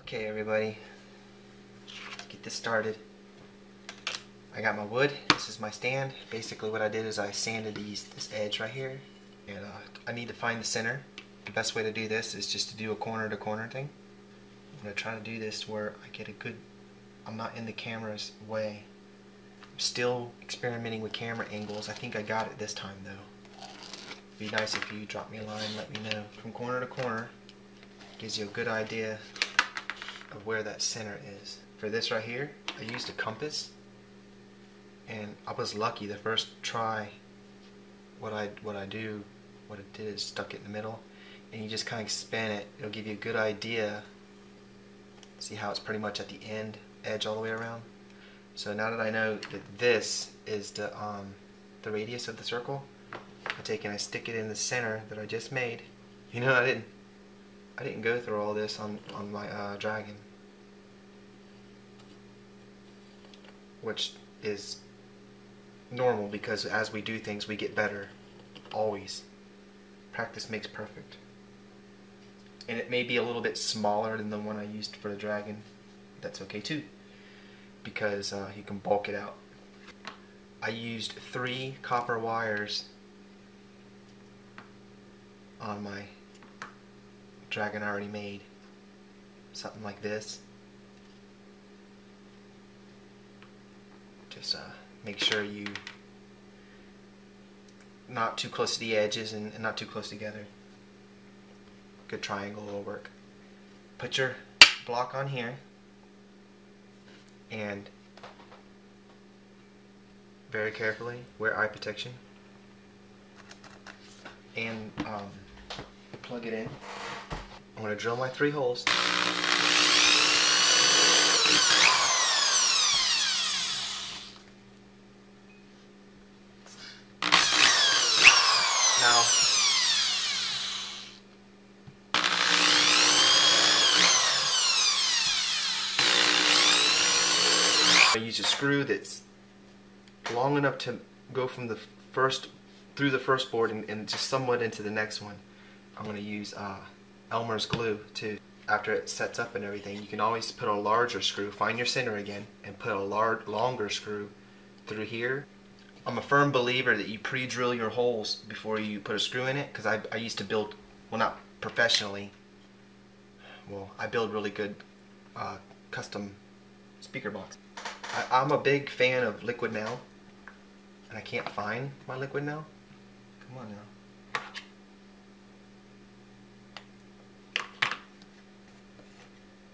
Okay everybody, let's get this started. I got my wood, this is my stand. Basically what I did is I sanded this edge right here, and I need to find the center. The best way to do this is just to do a corner to corner thing. I'm going to try to do this where I get a good, I'm not in the camera's way. I'm still experimenting with camera angles. I think I got it this time though. It'd be nice if you drop me a line, let me know. From corner to corner gives you a good idea of where that center is. For this right here, I used a compass, and I was lucky the first try. What I did is stuck it in the middle, and you just kind of spin it. It'll give you a good idea. See how it's pretty much at the end edge all the way around. So now that I know that this is the radius of the circle, I take and I stick it in the center that I just made. You know, I didn't go through all this on my dragon, which is normal because as we do things we get better, always. Practice makes perfect. And it may be a little bit smaller than the one I used for the dragon. That's okay too, because you can bulk it out. I used 3 copper wires on my dragon I already made. Something like this. Just make sure you not too close to the edges and not too close together. Good triangle will work. Put your block on here and very carefully wear eye protection and plug it in. I'm going to drill my 3 holes. Now, I use a screw that's long enough to go from the first through the first board and just somewhat into the next one. I'm going to use Elmer's glue too. After it sets up and everything, you can always put a larger screw, find your center again, and put a longer screw through here. I'm a firm believer that you pre-drill your holes before you put a screw in it, because I used to build, well, not professionally, well, I build really good custom speaker box. I'm a big fan of liquid nail, and I can't find my liquid nail. Come on now.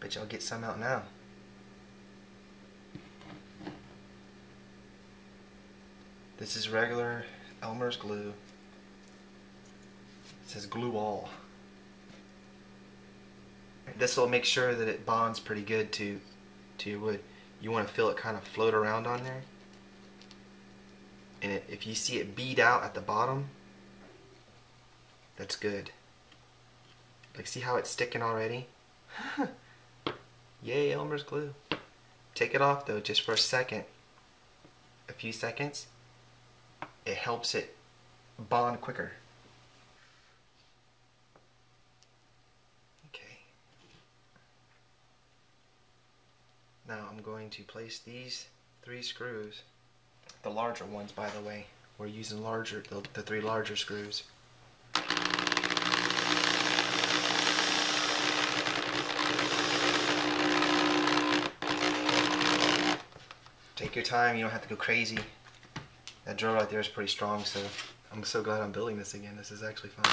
Bet y'all get some out now. This is regular Elmer's glue. It says glue all. This will make sure that it bonds pretty good to your wood. You want to feel it kind of float around on there. And if you see it bead out at the bottom, that's good. Like, see how it's sticking already? Yay, Elmer's glue. Take it off though, just for a second. A few seconds. It helps it bond quicker. Okay. Now I'm going to place these 3 screws. The larger ones, by the way. We're using the 3 larger screws. Take your time, you don't have to go crazy. That drill right there is pretty strong, so I'm so glad I'm building this again. This is actually fun.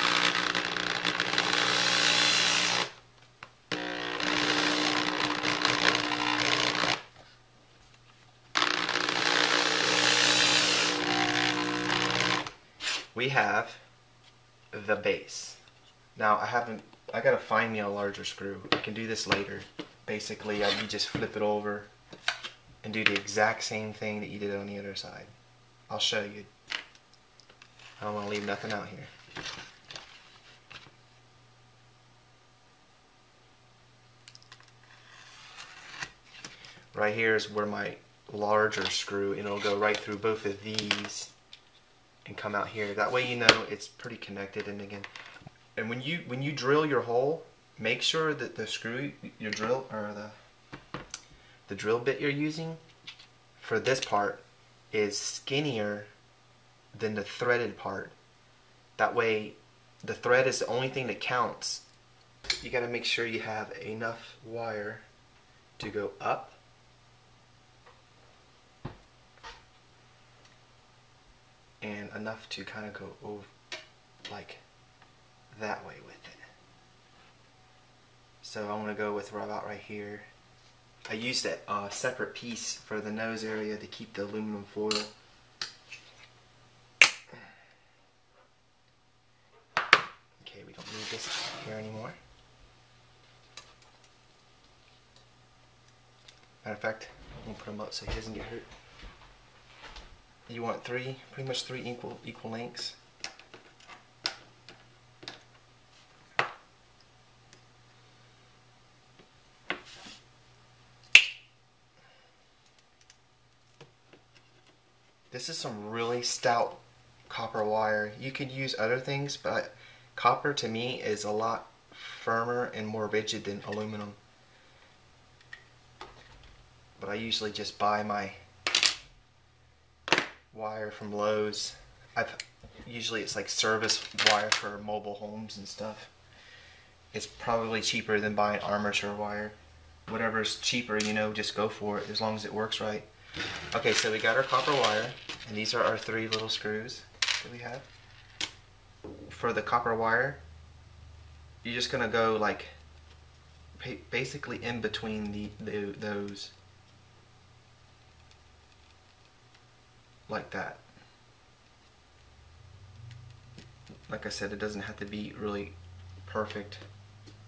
We have the base. Now I gotta find me a larger screw. I can do this later. Basically, you just flip it over and do the exact same thing that you did on the other side. I'll show you. I don't want to leave nothing out here. Right here is where my larger screw, and it'll go right through both of these and come out here. That way you know it's pretty connected. And again, and when you drill your hole, make sure that the screw, your drill, or the drill bit you're using for this part is skinnier than the threaded part. That way the thread is the only thing that counts. You got to make sure you have enough wire to go up and enough to kind of go over like that way with it. So I'm going to go with about right here. I used a separate piece for the nose area to keep the aluminum foil. Okay, we don't need this here anymore. Matter of fact, I'm going to put him up so he doesn't get hurt. You want pretty much three equal lengths. This is some really stout copper wire. You could use other things, but copper to me is a lot firmer and more rigid than aluminum. But I usually just buy my wire from Lowe's. Usually it's like service wire for mobile homes and stuff. It's probably cheaper than buying armature wire. Whatever's cheaper, you know, just go for it as long as it works right. Okay, so we got our copper wire, and these are our 3 little screws that we have. For the copper wire, you're just gonna go like basically in between those, like that. Like I said, it doesn't have to be really perfect.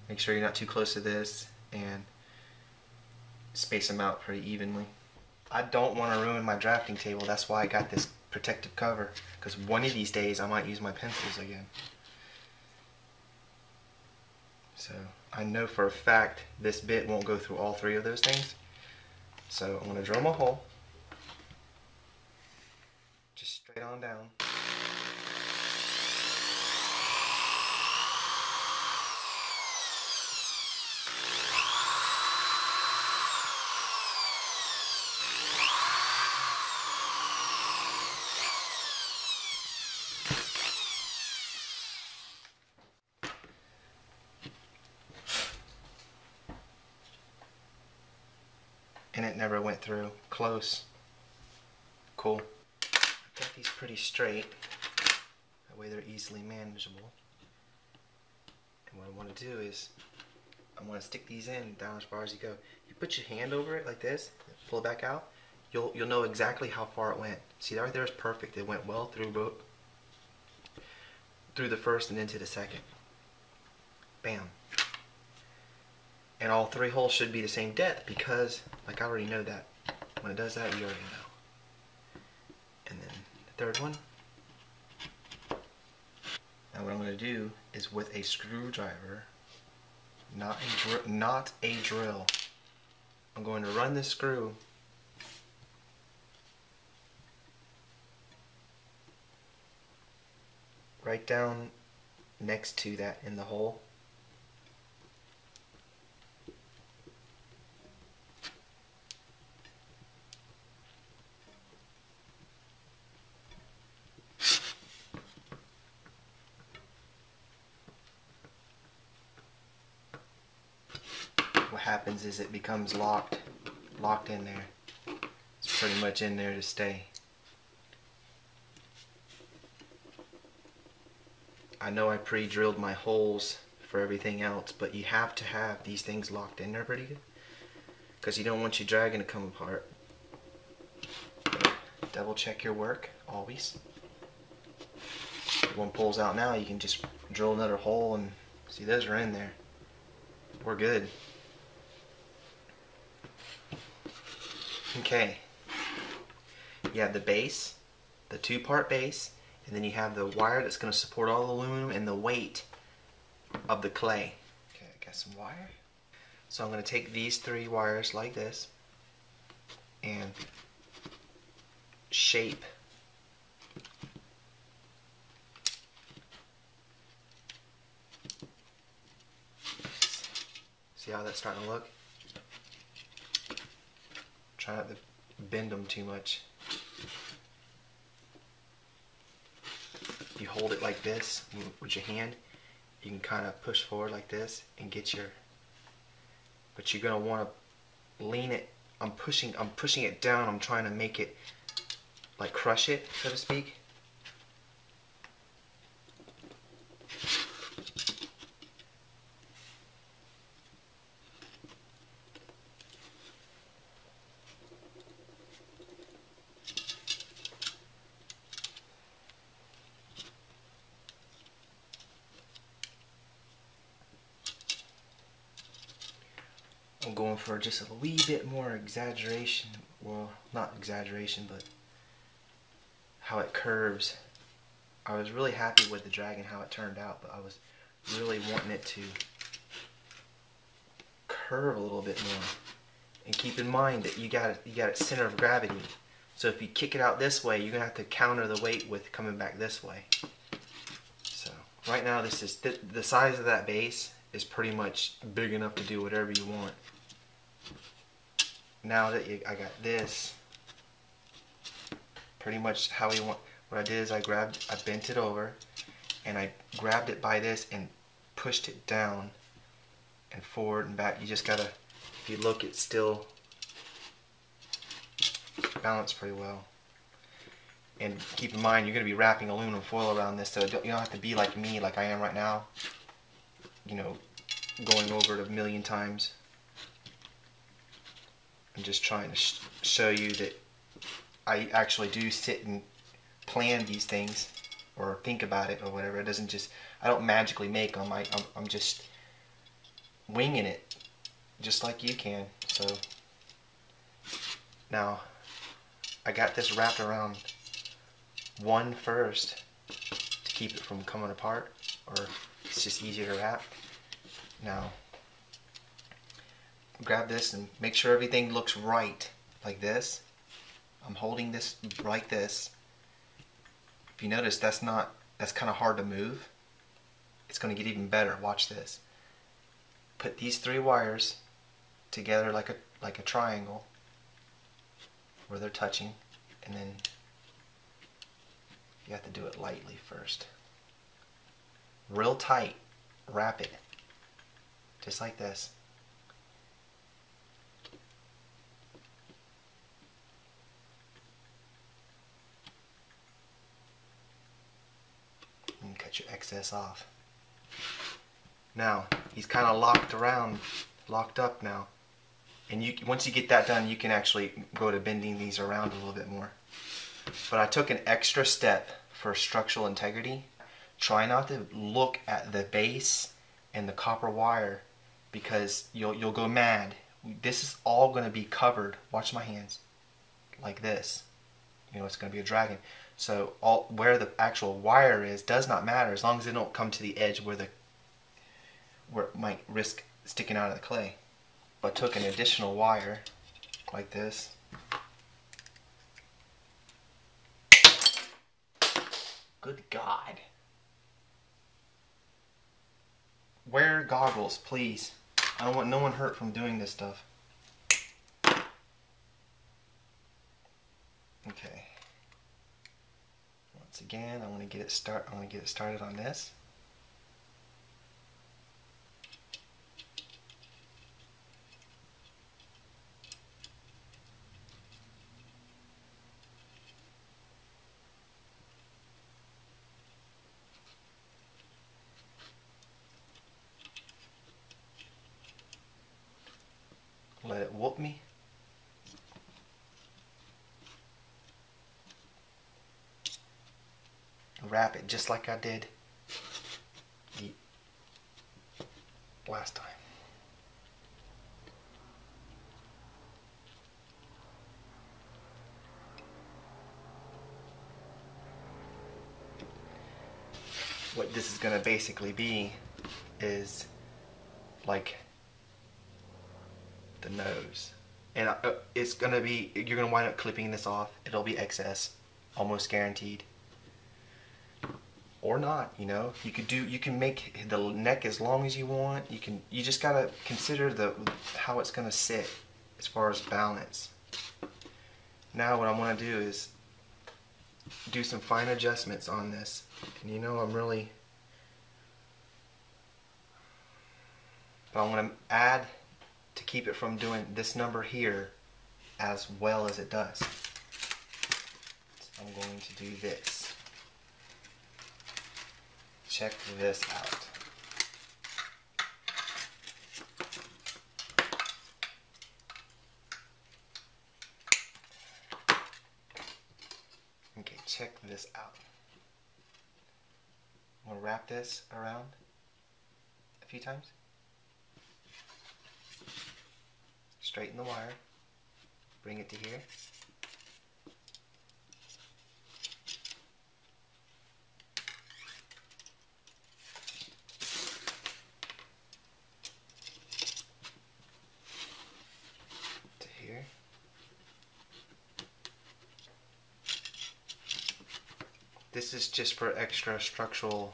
Make sure you're not too close to this, and space them out pretty evenly. I don't want to ruin my drafting table. That's why I got this protective cover, because one of these days I might use my pencils again. So I know for a fact this bit won't go through all 3 of those things. So I'm going to drill my hole just straight on down. And it never went through. Close. Cool. I've got these pretty straight. That way they're easily manageable. And what I want to do is, I want to stick these in down as far as you go. You put your hand over it like this, pull it back out, you'll know exactly how far it went. See, that right there is perfect. It went well through the first and into the second. Bam. And all 3 holes should be the same depth, because, like, I already know that. When it does that, you already know. And then the 3rd one. Now what I'm going to do is with a screwdriver, not a drill, I'm going to run this screw right down next to that in the hole. What happens is it becomes locked in there. It's pretty much in there to stay. I know I pre-drilled my holes for everything else, but you have to have these things locked in there pretty good, because you don't want you dragging to come apart. Double check your work always. If one pulls out now, you can just drill another hole, and see, those are in there. We're good. Okay, you have the base, the 2-part base, and then you have the wire that's going to support all the aluminum and the weight of the clay. Okay, I got some wire. So I'm going to take these 3 wires like this and shape See how that's starting to look? Try not to bend them too much. You hold it like this with your hand. You can kind of push forward like this and get your. But you're gonna want to lean it. I'm pushing it down. I'm trying to make it like crush it, so to speak. I'm going for just a wee bit more exaggeration. Well, not exaggeration, but how it curves. I was really happy with the dragon, how it turned out, but I was really wanting it to curve a little bit more. And keep in mind that you got its center of gravity. So if you kick it out this way, you're gonna have to counter the weight with coming back this way. So right now, this is the size of that base is pretty much big enough to do whatever you want. Now that I got this, pretty much how we want. What I did is I bent it over, and I grabbed it by this and pushed it down and forward and back. You just gotta, if you look, it's still balanced pretty well. And keep in mind, you're gonna be wrapping aluminum foil around this, so you don't have to be like me, like I am right now. You know, going over it a million times. I'm just trying to show you that I actually do sit and plan these things or think about it or whatever. It doesn't just, I don't magically make them. I'm just winging it just like you can. So now I got this wrapped around one first to keep it from coming apart, or it's just easier to wrap. Now grab this and make sure everything looks right, like this. I'm holding this like this. If you notice, that's kind of hard to move. It's going to get even better. Watch this. Put these 3 wires together like a triangle where they're touching, and then you have to do it lightly first. Real tight. Wrap it. Just like this. And cut your excess off. Now, he's kind of locked up now. And once you get that done, you can actually go to bending these around a little bit more. But I took an extra step for structural integrity. Try not to look at the base and the copper wire, because you'll go mad. This is all going to be covered. Watch my hands. Like this. You know, it's going to be a dragon. So where the actual wire is does not matter, as long as it don't come to the edge where it might risk sticking out of the clay. But I took an additional wire like this. Good God. Wear goggles, please. I don't want no one hurt from doing this stuff. Okay. Once again, I want to get it started on this. Let it whoop me. Wrap it just like I did the last time. What this is going to basically be is like the nose, and it's going to be, you're going to wind up clipping this off. It'll be excess, almost guaranteed. or not, you know. You can make the neck as long as you want. You just gotta consider how it's gonna sit as far as balance. Now what I want to do is do some fine adjustments on this. And you know, I want to add to keep it from doing this number here as well as it does. So I'm going to do this. Check this out. Okay, check this out. I'm going to wrap this around a few times. Straighten the wire. Bring it to here. To here. This is just for extra structural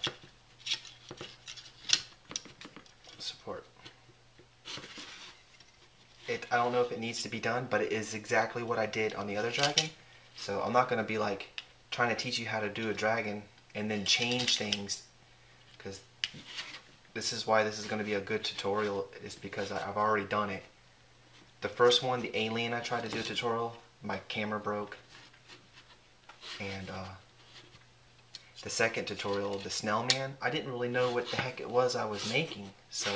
support. I don't know if it needs to be done, but it is exactly what I did on the other dragon. So I'm not going to be like trying to teach you how to do a dragon and then change things, because this is why this is going to be a good tutorial, is because I've already done it. The first one, the alien, I tried to do a tutorial, my camera broke. And the second tutorial, the Snail Man, I didn't really know what the heck it was I was making, so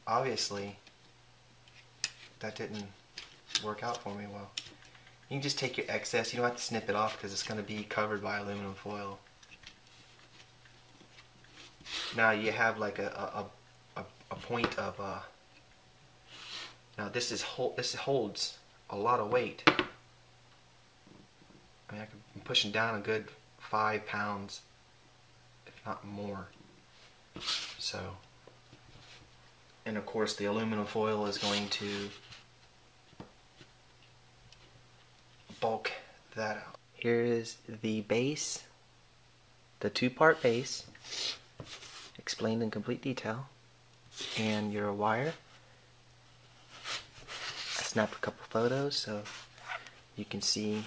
obviously that didn't work out for me well. You can just take your excess, you don't have to snip it off because it's going to be covered by aluminum foil. Now you have like a point of now this holds a lot of weight. I mean, I'm pushing down a good 5 pounds, if not more. So, and of course the aluminum foil is going to bulk that out. Here is the base, the 2-part base, explained in complete detail, and your wire. I snapped a couple photos so you can see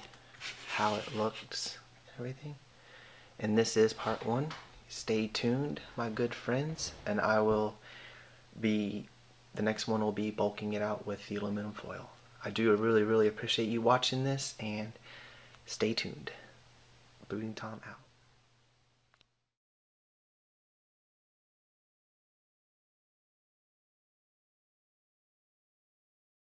how it looks, everything. And this is part 1. Stay tuned, my good friends, and the next one will be bulking it out with the aluminum foil. I do really appreciate you watching this, and stay tuned. Booting Tom out.